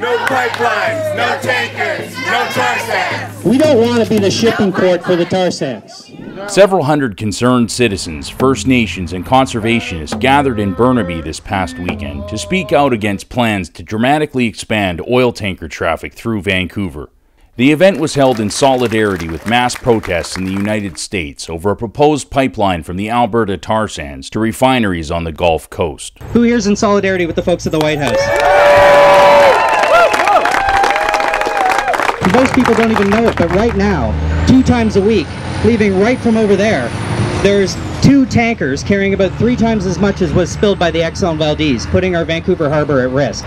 no pipelines, no tankers, no tar sands. We don't want to be the shipping port for the tar sands. Several hundred concerned citizens, First Nations, and conservationists gathered in Burnaby this past weekend to speak out against plans to dramatically expand oil tanker traffic through Vancouver. The event was held in solidarity with mass protests in the United States over a proposed pipeline from the Alberta tar sands to refineries on the Gulf Coast. Who here's in solidarity with the folks at the White House? Most people don't even know it, but right now, 2 times a week, leaving right from over there, there's 2 tankers carrying about 3 times as much as was spilled by the Exxon Valdez, putting our Vancouver harbour at risk.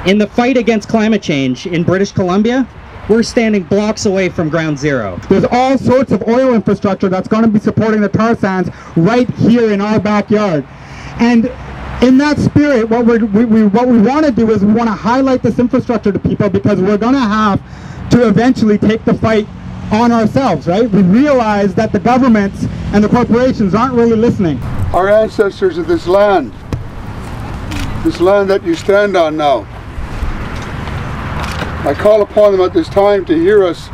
In the fight against climate change in British Columbia, we're standing blocks away from ground zero. There's all sorts of oil infrastructure that's going to be supporting the tar sands right here in our backyard. And in that spirit, what we want to do is we want to highlight this infrastructure to people, because we're going to have to eventually take the fight on ourselves, right? We realize that the governments and the corporations aren't really listening. Our ancestors of this land that you stand on now, I call upon them at this time to hear us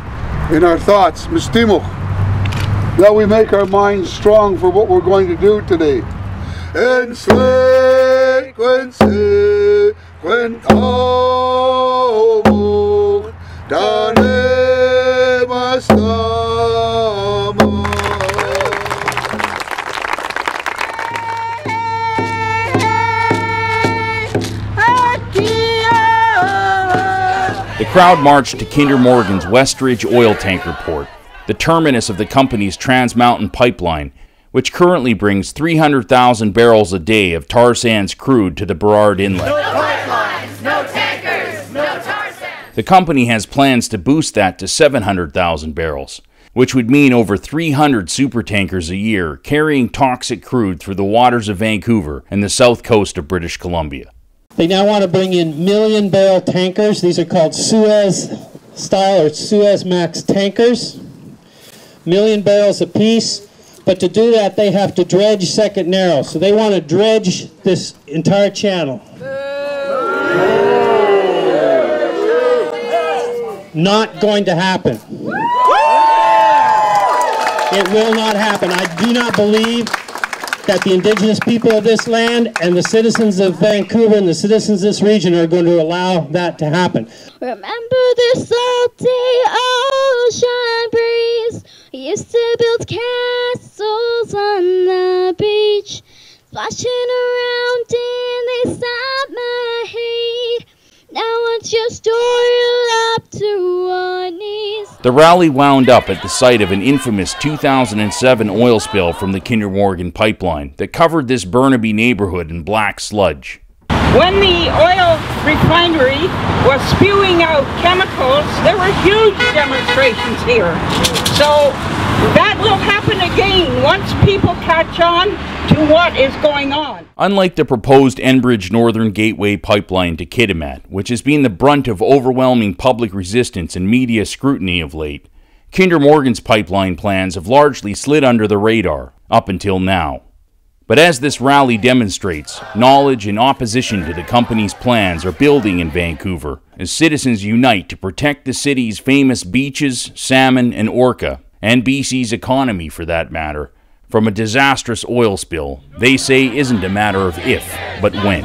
in our thoughts, Mistimo, that we make our minds strong for what we're going to do today. En sequence, when all dane mastama. The crowd marched to KinderMorgan's Westridge oil tanker port, the terminus of the company's Trans Mountain pipeline, which currently brings 300,000 barrels a day of tar sands crude to the Burrard Inlet. No pipelines, no tankers, no tar sands. The company has plans to boost that to 700,000 barrels, which would mean over 300 supertankers a year carrying toxic crude through the waters of Vancouver and the south coast of British Columbia. They now want to bring in million-barrel tankers. These are called Suez-style or Suez-Max tankers. 1,000,000 barrels apiece. But to do that, they have to dredge Second Narrow. So they want to dredge this entire channel. Not going to happen. It will not happen. I do not believe that the Indigenous people of this land and the citizens of Vancouver and the citizens of this region are going to allow that to happen. Remember the salty ocean breeze? We used to build castles on the beach, splashing around in the summer heat. Now it's just oil up to our knees. The rally wound up at the site of an infamous 2007 oil spill from the KinderMorgan pipeline that covered this Burnaby neighborhood in black sludge. When the oil refinery was spewing out chemicals, there were huge demonstrations here. So that will happen again once people catch on to what is going on. Unlike the proposed Enbridge Northern Gateway pipeline to Kitimat, which has been the brunt of overwhelming public resistance and media scrutiny of late, KinderMorgan's pipeline plans have largely slid under the radar, up until now. But as this rally demonstrates, knowledge and opposition to the company's plans are building in Vancouver as citizens unite to protect the city's famous beaches, salmon, and orca, and BC's economy for that matter, from a disastrous oil spill they say isn't a matter of if, but when.